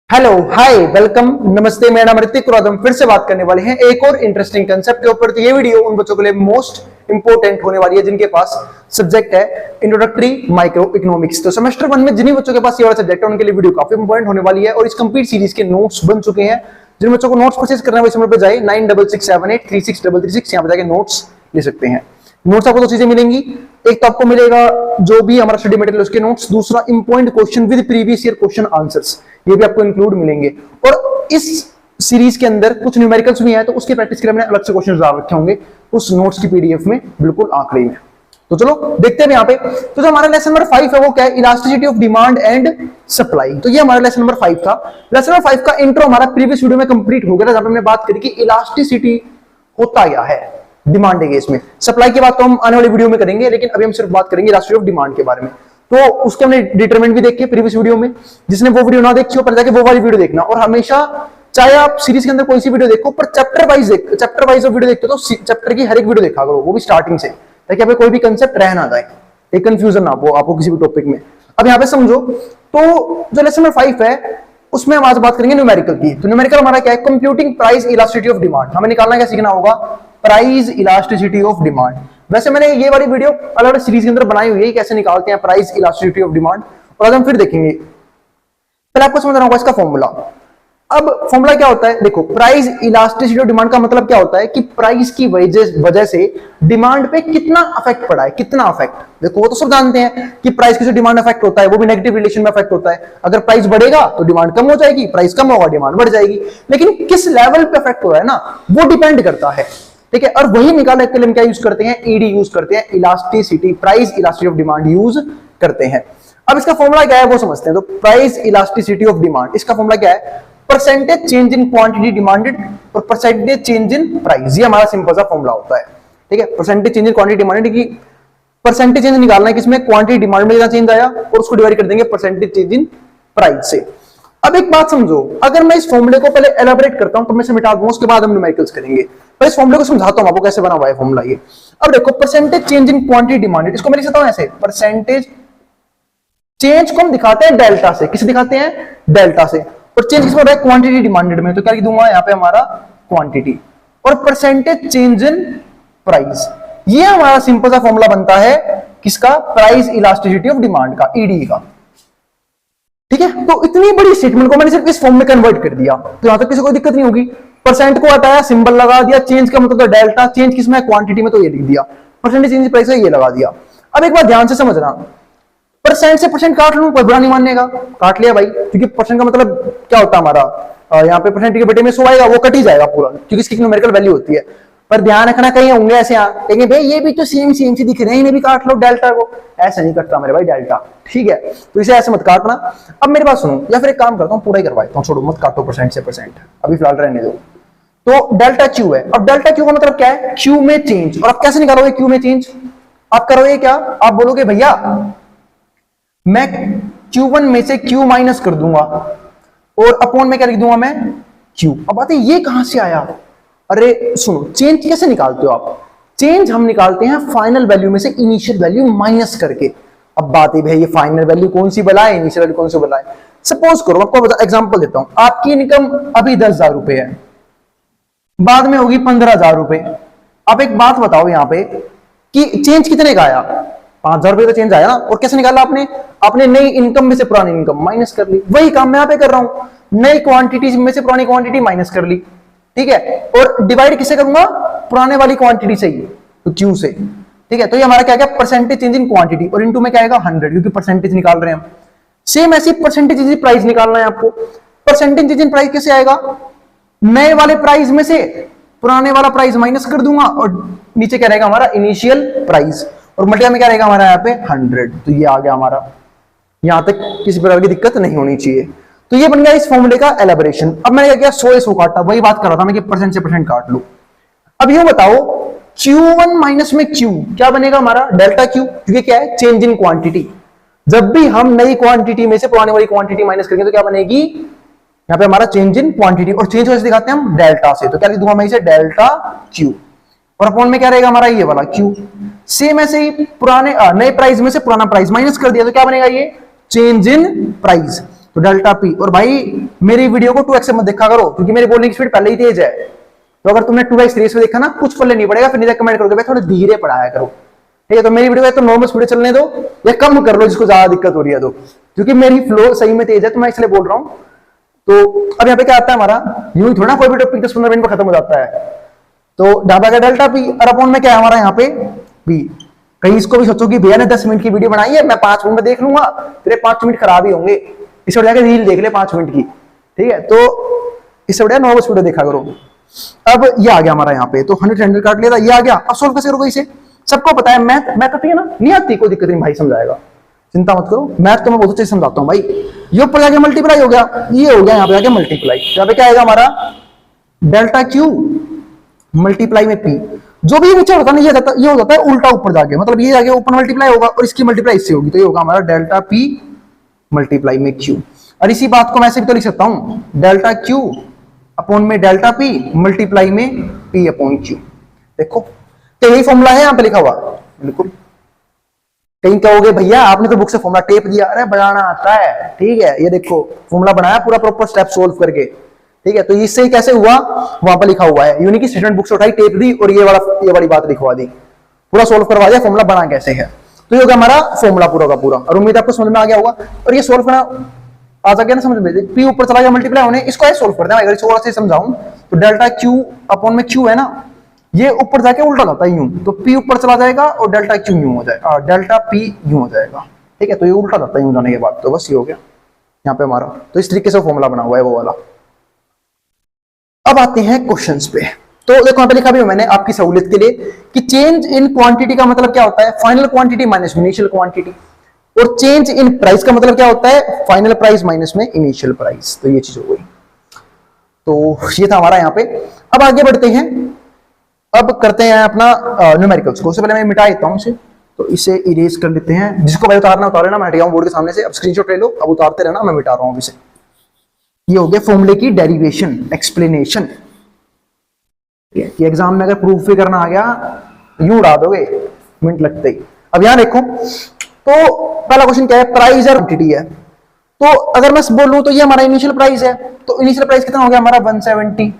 Hello hi welcome नमस्ते, मेरा नाम ऋतिक और आज हम फिर से बात करने वाले हैं एक और इंटरेस्टिंग कंसेप्ट के ऊपर। तो ये वीडियो उन बच्चों के लिए मोस्ट इंपोर्टेंट होने वाली है जिनके पास सब्जेक्ट है इंट्रोडक्टरी माइक्रो इकोनॉमिक्स। तो सेमेस्टर 1 में जिन्हीं बच्चों के पास ये वाला सब्जेक्ट है उनके लिए वीडियो काफी इंपॉर्टेंट होने वाली है और इस कंप्लीट सीरीज के नोट्स बन चुके हैं। जिन बच्चों को नोट्स परचेज करना है वो इस नंबर पे जाए 9667836336 यहाँ पे जाके नोट्स ले सकते हैं। नोट्स आपको दो चीजें मिलेंगी, एक तो आपको मिलेगा जो भी हमारा स्टडी मटेरियल उसके नोट्स, दूसरा important question with previous year question answers, ये भी आपको इंक्लूड मिलेंगे। और इस सीरीज के अंदर कुछ न्यूमेरिकल्स भी हैं तो उसके प्रैक्टिस के लिए मैंने अलग से क्वेश्चन डाल रखे होंगे उस नोट्स की पीडीएफ में, बिल्कुल आखिरी में। तो चलो देखते हैं यहाँ पे। तो जो हमारा लेसन नंबर 5 है वो क्या है, elasticity of demand and supply. तो ये हमारा लेसन नंबर 5 था। लेसन नंबर 5 का इंट्रो हमारा प्रीवियस वीडियो में कंप्लीट हो गया था जहां पे हमने बात करी कि इलास्टिसिटी होता क्या है डिमांड के केस में। सप्लाई की बात तो हम आने वाली वीडियो में करेंगे, लेकिन अभी हम सिर्फ बात करेंगे इलास्टिसिटी ऑफ डिमांड के बारे में। तो उसके हमने डिटरमिनेंट भी देखी प्रीवियस वीडियो में, जिसने वो वीडियो ना देखी हो पर जाके वो वाली वीडियो देखना। और हमेशा चाहे आप सीरीज के अंदर कोई सी वीडियो देखो पर चैप्टर वाइज वीडियो देखते हो तो चैप्टर की हर एक वीडियो देखा करो, वो भी स्टार्टिंग से, ताकि आप कोई भी कंसेप्ट रह ना जाए, एक कंफ्यूजन ना हो आपको किसी भी टॉपिक में। अब यहाँ पे समझो, तो जो लेसन नंबर 5 है उसमें हम आज बात करेंगे न्यूमेरिकल की। तो न्यूमेरिकल हमारा क्या है, computing price elasticity of demand. हमें निकालना क्या सीखना होगा, प्राइस इलास्टिसिटी ऑफ डिमांड। वैसे मैंने ये वाली वीडियो अलग अलग सीरीज के अंदर बनाई हुई है कैसे निकालते हैं प्राइस इलास्टिसिटी ऑफ डिमांड, और आज हम फिर देखेंगे। पहले आपको समझना होगा इसका फॉर्मूला। अब फॉर्मूला क्या होता है, देखो प्राइस इलास्टिसिटी ऑफ डिमांड का मतलब क्या होता है कि प्राइस की वजह से डिमांड पे कितना अफेक्ट पड़ा है, कितना अफेक्ट। देखो वो तो सब जानते हैं कि प्राइस की जो डिमांड अफेक्ट होता है वो भी नेगेटिव रिलेशन में अफेक्ट होता है। अगर प्राइस बढ़ेगा तो डिमांड कम हो जाएगी, प्राइस कम होगा डिमांड बढ़ जाएगी। लेकिन किस लेवल पे अफेक्ट हो रहा है ना, वो डिपेंड करता है, ठीक है। और वही निकालने के लिए हम क्या यूज करते हैं, ईडी यूज करते हैं, elasticity, price elasticity of demand use करते हैं। अब इसका फॉर्मूला क्या है वो समझते हैं। तो प्राइस इलास्टिसिटी ऑफ डिमांड, इसका फॉर्मूला क्या है, percentage change in quantity demanded और परसेंटेज चेंज इन प्राइस। ये हमारा सिंपल सा फॉर्मूला होता है, ठीक है। Percentage change in quantity demanded की परसेंटेज चेंज निकालना है किसमें, क्वांटिटी डिमांड में कितना चेंज आया और उसको डिवाइड कर देंगे परसेंटेज चेंज इन प्राइस से। अब एक बात समझो, अगर मैं इस फॉर्मूले को पहले एलाबोरेट करता हूं तो मैं इसे मिटा दूंगा, उसके बाद हम न्यूमेरिकल्स करेंगे। तो इस फॉर्मूले को समझाता हूं आपको कैसे बना हुआ है फॉर्मूला ये। अब देखो percentage change in quantity demanded, इसको मैं लिख सकता हूं ऐसे, परसेंटेज चेंज को हम दिखाते हैं डेल्टा से। किसे दिखाते हैं, डेल्टा से। और चेंज किस में हो रहा है, क्वांटिटी डिमांडेड में, तो क्या लिख दूंगा यहाँ पे हमारा क्वांटिटी, और परसेंटेज चेंज इन प्राइस। ये हमारा सिंपल सा फॉर्मूला बनता है किसका, प्राइस इलास्टिसिटी ऑफ डिमांड का, ईडी का, ठीक है। तो इतनी बड़ी स्टेटमेंट को मैंने सिर्फ इस फॉर्म में कन्वर्ट कर दिया, तो यहां तक किसी को दिक्कत नहीं होगी। परसेंट को हटाया, सिंबल लगा दिया, चेंज का मतलब तो डेल्टा, चेंज किसमें, क्वांटिटी में, तो ये लिख दिया, परसेंटेज चेंज प्राइस है ये लगा दिया। अब एक बात ध्यान से समझना, परसेंट से परसेंट काट लूं कोई बुरा नहीं मानेगा, काट लिया भाई, क्योंकि परसेंट का मतलब क्या होता है हमारा, यहाँ पे परसेंट के बेटे में 100 आएगा, वो कट ही जाएगा पूरा, क्योंकि इसकी न्यूमेरिकल वैल्यू होती है। पर ध्यान रखना, कहीं होंगे ऐसे कहेंगे भाई ये भी तो सेम से दिख रहे हैं, इन्हें भी काट लो डेल्टा को। ऐसे नहीं कटता मेरे भाई डेल्टा, ठीक है। तो इसे ऐसे मत काटना। अब मेरी बात सुनो, या फिर एक काम करता हूँ पूरा ही करवा देता हूँ, छोड़ो मत काटो परसेंट से परसेंट, अभी फिलहाल रहने दो। तो डेल्टा क्यू है। अब डेल्टा क्यू का मतलब क्या है, क्यू में चेंज। और आप कैसे निकालोगे क्यू में चेंज, आप करोगे क्या, आप बोलोगे भैया मैं Q1 में से Q माइनस कर दूंगा और अपॉन में क्या लिख दूंगा मैं, Q। अब बात है ये कहां से आया, अरे सुनो, चेंज कैसे निकालते हो आप, चेंज हम निकालते हैं फाइनल वैल्यू में से इनिशियल वैल्यू माइनस करके। अब बात है भाई ये फाइनल वैल्यू कौन सी बनाए, इनिशियल वैल्यू कौन सी बनाए। सपोज करो, आपको एग्जांपल देता हूं, आपकी इनकम अभी 10,000 रुपए है, बाद में होगी 15,000 रुपए। अब एक बात बताओ यहाँ पे कि चेंज कितने का आया, 5,000 रुपए का चेंज आया ना। और कैसे निकाला आपने, आपने नई इनकम में से पुरानी इनकम माइनस कर ली। वही काम मैं यहाँ पे कर रहा हूं, नई क्वांटिटी में से पुरानी क्वांटिटी माइनस कर ली, ठीक है। और डिवाइड किससे करूंगा, पुराने वाली क्वांटिटी से ही, तो क्यू से, ठीक है। तो ये हमारा क्या क्या, परसेंटेज चेंज इन क्वांटिटी, और इनटू में क्या आएगा 100, क्योंकि परसेंटेज निकाल रहे हैं हम। सेम ऐसी परसेंटेज चेंज इन प्राइस निकालना है आपको। परसेंटेज चेंज इन प्राइस कैसे आएगा, नए वाले प्राइस में से पुराने वाला प्राइस माइनस कर दूंगा और नीचे क्या रहेगा हमारा इनिशियल प्राइस, और मल्टीप्लाई में क्या रहेगा हमारा यहाँ पे 100। तो ये आ गया हमारा, यहां तक किसी प्रकार की दिक्कत नहीं होनी चाहिए। तो ये बन गया इस फॉर्मूले का एलाबोरेशन। अब मैंने क्या किया, 100 काटा, वही बात कर रहा था मैं कि परसेंट से परसेंट काट लो। अब ये बताओ Q1 माइनस में Q क्या बनेगा हमारा, डेल्टा Q, क्योंकि क्या है, चेंज इन क्वांटिटी। जब भी हम नई क्वांटिटी में से पुरानी वाली क्वांटिटी माइनस करेंगे तो क्या बनेगी, यहाँ पे हमारा चेंज इन क्वांटिटी, और चेंज कैसे दिखाते हैं हम, डेल्टा से। तो क्या लिख दूंगा मैं इसे, डेल्टा Q, और अपॉन में क्या रहेगा हमारा ये वाला Q। सेम ऐसे ही पुराने नए प्राइस में से पुराना प्राइस माइनस कर दिया तो क्या बनेगा ये, चेंज इन प्राइस, तो डेल्टा P। और भाई मेरी वीडियो को 2x मत देखा करो, क्योंकि मेरी बोलने की स्पीड पहले ही तेज है। तो अगर तुमने 2x 3x में देखा ना, कुछ पल्ले नहीं पड़ेगा, फिर नीचे कमेंट करोगे भाई थोड़ा धीरे पढ़ाया करो, ठीक है। तो मेरी वीडियो तो नॉर्मल स्पीड चलने दो या कम कर लो जिसको ज्यादा दिक्कत हो रही है तो, क्योंकि मेरी फ्लो सही में तेज है तो मैं इसलिए बोल रहा हूं। तो अब यहाँ पे क्या आता है हमारा, यूं ही थोड़ा कोई भी टॉपिक 10-15 मिनट में खत्म हो जाता है। तो ढाबा का डेल्टा पी और अपॉन में क्या है हमारा यहाँ पे पी। कहीं इसको भी सोचो कि भैया ने 10 मिनट की वीडियो बनाई है, मैं 5 मिनट में देख लूंगा, तेरे 5 मिनट खराब ही होंगे, इससे बढ़िया रील देख ले 5 मिनट की, ठीक है। तो इससे बढ़िया नॉर्मल वीडियो देखा करो। अब ये आ गया हमारा यहाँ पे, तो 100 काट लेता, ये आ गया। अब सोल्व कैसे करोगे इसे, सबको पता है मैथ आती है ना, नहीं आती कोई दिक्कत नहीं, भाई समझाएगा, चिंता मत करो, मैथ तो मैं बहुत अच्छे से समझाता हूँ भाई। ये ऊपर जाके मल्टीप्लाई हो गया, ये हो गया यहाँ पे जाके मल्टीप्लाई, यहाँ पे क्या आएगा हमारा डेल्टा क्यू मल्टीप्लाई में पी। जो भी नीचे होता है ये हो जाता है उल्टा ऊपर जाके, मतलब ये जाके ऊपर मल्टीप्लाई होगा और इसकी मल्टीप्लाई इससे होगी, तो ये होगा हमारा डेल्टा पी मल्टीप्लाई में क्यू। और इसी बात को मैं ऐसे भी तो लिख सकता हूं, डेल्टा क्यू अपॉन में डेल्टा पी मल्टीप्लाई में पी अपॉन क्यू। देखो तो यही फॉर्मूला है यहाँ पे लिखा हुआ, बिल्कुल। कहीं कहोगे भैया आपने तो बुक से फॉर्मूला टेप दिया, अरे बनाना आता है, ठीक है। ये देखो फॉर्मूला बनाया पूरा प्रॉपर स्टेप सोल्व करके, ठीक है। तो इससे ही कैसे हुआ वहां पर लिखा हुआ है, यूनिक स्टेटमेंट बुक से उठाई, टेप दी और ये वाली बात लिखवा दी, पूरा सोल्व करवा दिया, फॉर्मूला बना कैसे है। तो ये होगा हमारा फॉर्मूला पूरा का पूरा, और उम्मीद आपको समझ में आ गया होगा। और ये सोल्व करना आ गया ना समझ में, पी ऊपर चला गया मल्टीप्लाई होने, इसको ऐसे सोल्व कर देना। अगर थोड़ा सा समझाऊं तो डेल्टा क्यू अपॉन में क्यू है ना, ये ऊपर जाके उल्टा जाता है यूं, तो पी ऊपर चला जाएगा और डेल्टा क्यू यूं हो जाएगा, डेल्टा पी यूं हो जाएगा, ठीक है। तो ये उल्टा जाता है यूं जाने के बाद, तो बस ये हो गया यहाँ पे हमारा। तो इस तरीके से फॉर्मूला बना हुआ है वो वाला। अब आते हैं क्वेश्चंस पे। तो देखो यहाँ पे लिखा भी मैंने आपकी सहूलियत के लिए कि चेंज इन क्वांटिटी का मतलब क्या होता है, final quantity minus initial quantity, और चेंज इन प्राइस का मतलब क्या होता है, फाइनल प्राइस माइनस में इनिशियल प्राइस। तो ये चीज हो गई, तो ये था हमारा यहाँ पे। अब आगे बढ़ते हैं, अब करते हैं अपना न्यूमेरिकल्स को। उससे पहले मैं मिटा देता हूं इसे, तो इसे इरेज कर लेते हैं। जिसको भाई उतारना उतार लेना, मैं हट गया हूं बोर्ड के सामने से, अब स्क्रीनशॉट ले लो, अब उतारते रहना, मैं मिटा रहा हूं इसे। ये हो गया फॉर्मूले की डेरिवेशन एक्सप्लेनेशन। ये एग्जाम में अगर प्रूफ भी करना आ गया यूं उड़ा दोगे मिनट लगते ही। अब यहां देखो, तो पहला क्वेश्चन क्या है, प्राइस और क्वांटिटी है। तो अगर मैं बोलूं तो ये हमारा इनिशियल प्राइस है, तो इनिशियल प्राइस कितना हो गया हमारा 170,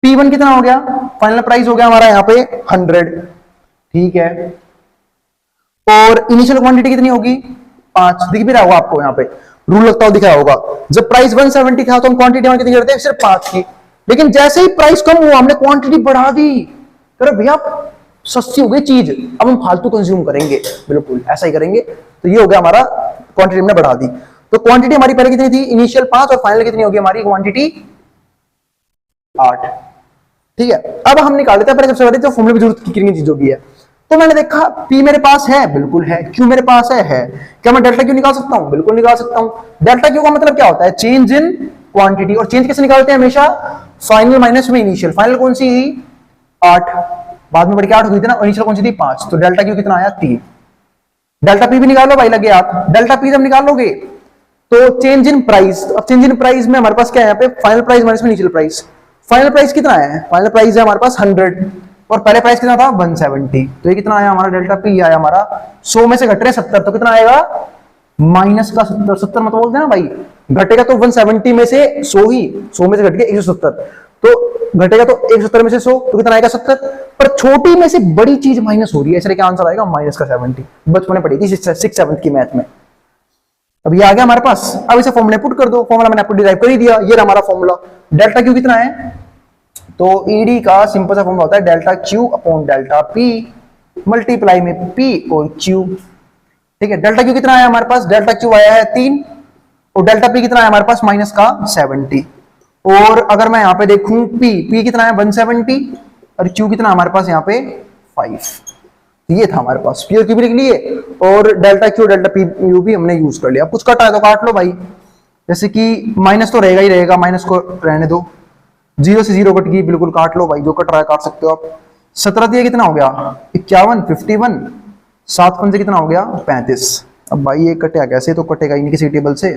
P1 कितना हो गया, फाइनल प्राइस हो गया हमारा यहाँ पे 100, ठीक है। और इनिशियल क्वांटिटी कितनी होगी 5, दिख भी रहा होगा आपको यहाँ पे, रूल लगता हुआ दिख रहा होगा। जब प्राइस 170 था तो हम क्वांटिटी कितनी करते हैं, सिर्फ 5 की। लेकिन जैसे ही प्राइस कम हुआ हमने क्वांटिटी बढ़ा दी, अरे भैया सस्ती हो गई चीज, अब हम फालतू कंज्यूम करेंगे, बिल्कुल ऐसा ही करेंगे। तो ये हो गया हमारा, क्वांटिटी हमने बढ़ा दी। तो क्वांटिटी हमारी पहले कितनी थी, इनिशियल 5, और फाइनल कितनी होगी हमारी क्वांटिटी 8, ठीक है। अब हम निकाल लेते हैं पहले सबसे पहले तो फॉर्मूले में जरूरत कितनी चीजों की है। तो मैंने देखा P मेरे पास है, बिल्कुल है, Q मेरे पास है। क्या मैं डेल्टा Q निकाल सकता हूं, बिल्कुल निकाल सकता हूं। डेल्टा Q का मतलब क्या होता है, चेंज इन क्वांटिटी, और चेंज कैसे निकालते हैं हमेशा, फाइनल माइनस में इनिशियल। फाइनल कौन सी 8, बाद में बढ़ के 8 हुई थी ना, इनिशियल कौन सी थी 5, तो डेल्टा Q कितना आया 3। डेल्टा P भी निकालो भाई, लगे आप, डेल्टा P जब निकालोगे तो चेंज इन प्राइस। अब चेंज इन प्राइस में हमारे पास क्या है यहाँ पे, फाइनल प्राइस माइनस में इनिशियल प्राइस। फाइनल प्राइस कितना है, फाइनल प्राइस है हमारे पास 100, और पहले प्राइस कितना था 170। तो ये कितना आया हमारा डेल्टा पी आया हमारा 100 में से घट रहे 70, तो कितना आएगा माइनस का 70। 70 मत बोलते ना भाई, घटेगा तो 170 में से 100 ही, 100 में से घट गया 170, तो घटेगा तो 170 में से 100, तो कितना आएगा 70। पर छोटी में से बड़ी चीज माइनस हो रही है, इसलिए क्या आंसर आएगा माइनस का 70। बचपन में पढ़ी थी 6th-7th की मैथ में। अब ये आ गया हमारे पास, अब इसे फॉर्मूला पुट कर दो, फॉर्मूला मैंने आपको डिराइव कर ही दिया, ये हमारा फॉर्मूला। डेल्टा क्यू कितना है, तो ईडी का सिंपल सा फॉर्मूला होता है delta Q upon delta P multiply में पी और क्यू, ठीक है। डेल्टा क्यू कितना आया हमारे पास, डेल्टा क्यू आया है 3, और डेल्टा पी कितना है हमारे पास माइनस का 70। और अगर मैं यहाँ पे देखूं पी कितना है 170, और क्यू कितना हमारे पास यहाँ पे 5। ये था हमारे पास, पी और क्यू भी लिख लिए, और delta Q delta P U भी हमने यूज कर लिया। कुछ कटा है तो काट लो भाई, जैसे कि माइनस तो रहेगा ही रहेगा, माइनस को रहने दो, 0 से 0 कट गई, बिल्कुल काट लो भाई, जो कट रहा है काट सकते हो आप। 17 दिया कितना हो गया 51, 51, 7 5 से कितना हो गया 35। अब भाई ये कटेगा कैसे, तो कटेगा ही नहीं किसी टेबल से,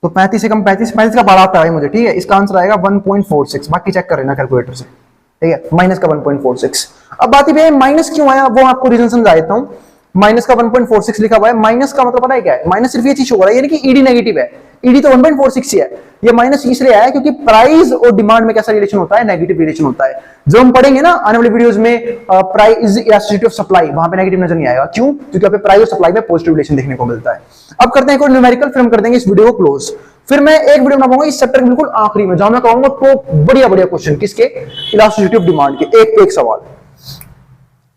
तो 35 से कम 35 का बड़ा आता है मुझे, ठीक है। इसका आंसर आएगा 1.46, बाकी चेक कर लेना कैलकुलेटर से, ठीक है, माइनस का 1.46। अब बात ये माइनस क्यों आया वो आपको रीजन समझा देता हूं। माइनस का 1.46 लिखा हुआ है। माइनस का मतलब पता है क्या है, माइनस सिर्फ ये चीज हो रहा है, यानी कि ईडी नेगेटिव है। ईडी तो 1.46 ही है, ये माइनस इसलिए आया क्योंकि प्राइस और डिमांड में कैसा रिलेशन होता है, नेगेटिव रिलेशन होता है। जब हम पढ़ेंगे ना आने वाली वीडियोस में प्राइस इलास्टिसिटी ऑफ सप्लाई, वहां पे नेगेटिव नजर नहीं आएगा। क्यों? क्योंकि यहाँ पे प्राइस और सप्लाई में पॉजिटिव रिलेशन देखने को मिलता है। अब करते हैं एक और न्यूमेरिकल, फिर हम कर देंगे इस वीडियो को क्लोज। फिर मैं एक वीडियो बनाऊंगा इस चैप्टर के बिल्कुल आखिरी में, जहां मैं कहूंगा तो बढ़िया बढ़िया क्वेश्चन किसके, इलास्टिसिटी ऑफ डिमांड के, एक एक सवाल।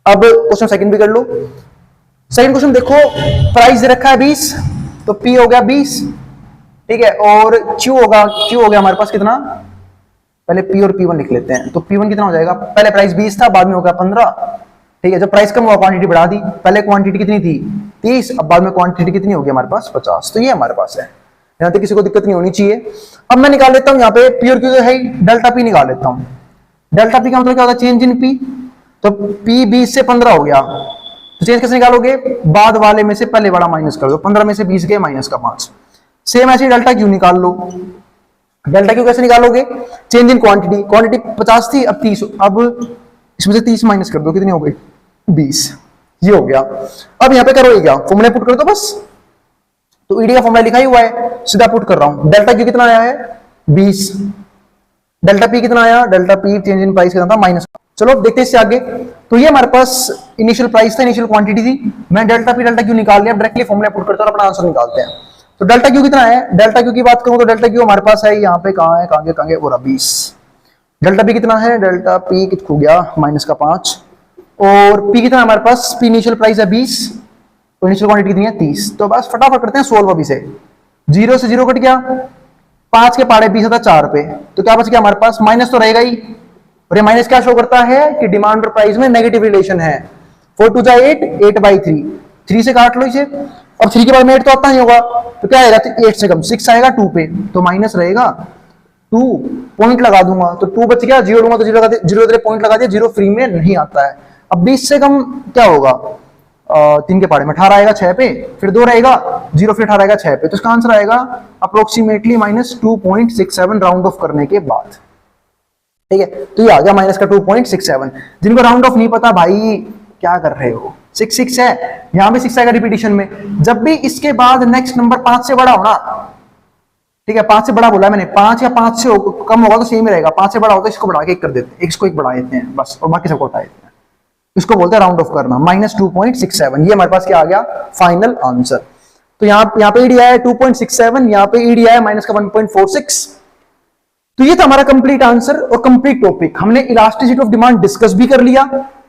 अब क्वेश्चन सेकंड भी कर लो। सेकंड क्वेश्चन देखो, प्राइस दे रखा है 20, तो पी हो गया 20, ठीक है, और क्यू हो गया हमारे पास कितना, पहले पी और P1 लिख लेते हैं। तो P1 कितना हो जाएगा, पहले प्राइस 20 था, बाद में हो गया 15, ठीक है। जब प्राइस कम हुआ क्वांटिटी बढ़ा दी, पहले क्वांटिटी कितनी थी 30, अब बाद में क्वांटिटी कितनी होगी हमारे पास 50। तो ये हमारे पास है, यहां तक किसी को दिक्कत नहीं होनी चाहिए। अब मैं निकाल लेता हूं यहाँ पे पी और क्यू है, डेल्टा पी निकाल लेता हूं। डेल्टा पी का मतलब क्या होता है, चेंज इन पी। तो पी 20 से 15 हो गया, तो चेंज कैसे निकालोगे, बाद वाले में से पहले वाला माइनस कर दो, 15 में से 20 गए माइनस का 5। सेम ऐसे डेल्टा क्यू निकाल लो। डेल्टा क्यू कैसे निकालोगे, चेंज इन क्वांटिटी, क्वांटिटी 50 थी अब 30, अब इसमें से 30 माइनस कर दो, कितनी हो गई 20, ये हो गया। अब यहाँ पे करो ये क्या, फॉर्मूला पुट कर दो बस। तो ईडी का फॉर्मूला लिखा ही हुआ है, सीधा पुट कर रहा हूं। डेल्टा क्यू कितना आया है 20, डेल्टा पी कितना आया, delta P change in price कितना था माइनस। चलो देखते हैं इससे आगे। तो ये हमारे पास इनिशियल प्राइस था, इनिशियल क्वांटिटी थी, मैं डेल्टा पी डेल्टा क्यू निकाल लिया, डायरेक्टली फॉर्मूला पुट करता हूं और अपना आंसर निकालते हैं। तो डेल्टा क्यू कितना है, डेल्टा क्यू की बात करूं तो डेल्टा क्यू हमारे पास है यहाँ पे, कहां है, कहां है वो 20। डेल्टा पी कितना है, डेल्टा पी कितना हो गया माइनस का 5, और पी कितना हमारे पास, पी इनिशियल प्राइस है 20, और इनिशियल क्वांटिटी कितनी है 30। तो बस फटाफट करते हैं सोल्व अभी से। 0 से 0 कट गया, 5 के पाड़े 20 था 4 पे, तो क्या बच गया हमारे पास, माइनस तो रहेगा ही। और ये माइनस क्या शो करता है कि डिमांड और प्राइस में नेगेटिव रिलेशन है। 4 2 8, 8/3, 3 से काट लो इसे। अब 3 के बाद में 8 तो आता नहीं होगा, तो क्या आएगा, 8 से कम 6 आएगा 2 पे, तो माइनस रहेगा 2, पॉइंट लगा दूंगा तो 2 बच गया, 0 लूंगा तो 0 लगा दिया, 0 पॉइंट लगा दिया, 0 फ्री में नहीं आता है। अब 20 से कम क्या होगा, 3 के पाड़े में 18 आएगा 6 पे, फिर 2 रहेगा 0, फिर 18 आएगा 6 पे, तो इसका आंसर आएगा अप्रोक्सीमेटली -2.67 राउंड ऑफ करने के बाद, ठीक है। तो ये आ गया माइनस का 2.67। जिनको राउंड ऑफ नहीं पता भाई क्या कर रहे हो, 6 है, यहां पे 6 आएगा रिपीटिशन में। जब भी इसके बाद नेक्स्ट नंबर 5 से बड़ा होना, ठीक है, 5 से बड़ा बोला मैंने, 5 या 5 से कम होगा तो सेम ही रहेगा, 5 से बड़ा होगा तो इसको बढ़ा के 1 कर देते हैं, इसको 1 बढ़ा देते हैं बस, और बाकी सबको हटा देते हैं। इसको बोलते हैं राउंड ऑफ करना, -2.67। ये हमारे पास क्या आ गया, फाइनल आंसर। तो यहाँ पे ईडी आया 2.67, यहाँ पे ईडी आया माइनस का 1.46। तो ये था हमारा कंप्लीट आंसर और कंप्लीट टॉपिक। हमने इलास्टिसिटी ऑफ डिमांड डिस्कस भी कर लिया,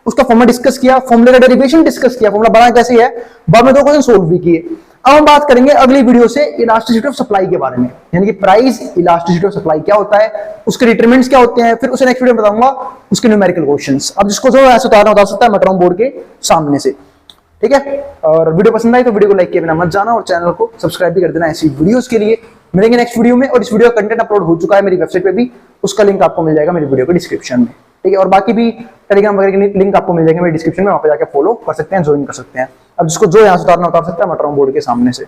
उसका फॉर्मूला डिस्कस किया, फॉर्मूले का डेरिवेशन डिस्कस किया, फॉर्मूला बना कैसे है, बाद में 2 क्वेश्चन सोल्व भी किए। अब हम बात करेंगे अगली वीडियो से इलास्टिसिटी ऑफ सप्लाई के बारे में, यानी कि प्राइस इलास्टिसिटी ऑफ सप्लाई क्या होता है, उसके डिटरमिनेंट्स क्या होते हैं, फिर उसे नेक्स्ट वीडियो में बताऊंगा उसके न्यूमेरिकल क्वेश्चंस। अब जिसको जो ऐसे उतारना उतार सकता है मेट्रो बोर्ड के सामने से, ठीक है। और वीडियो पसंद आई तो वीडियो को लाइक किए बिना मत जाना, और चैनल को सब्सक्राइब भी कर देना ऐसी वीडियोस के लिए। मिलेंगे नेक्स्ट वीडियो में, और इस वीडियो का कंटेंट अपलोड हो चुका है मेरी वेबसाइट पे भी, उसका लिंक आपको मिल जाएगा मेरी वीडियो के डिस्क्रिप्शन में, ठीक है। और बाकी भी टेलीग्राम वगैरह के लिंक आपको मिल जाएंगे मेरे डिस्क्रिप्शन में, वहां पे जाकर फॉलो कर सकते हैं, ज्वाइन कर सकते हैं। अब जिसको जो यहाँ से उतारना उतार सकता है मेट्रो बोर्ड के सामने से।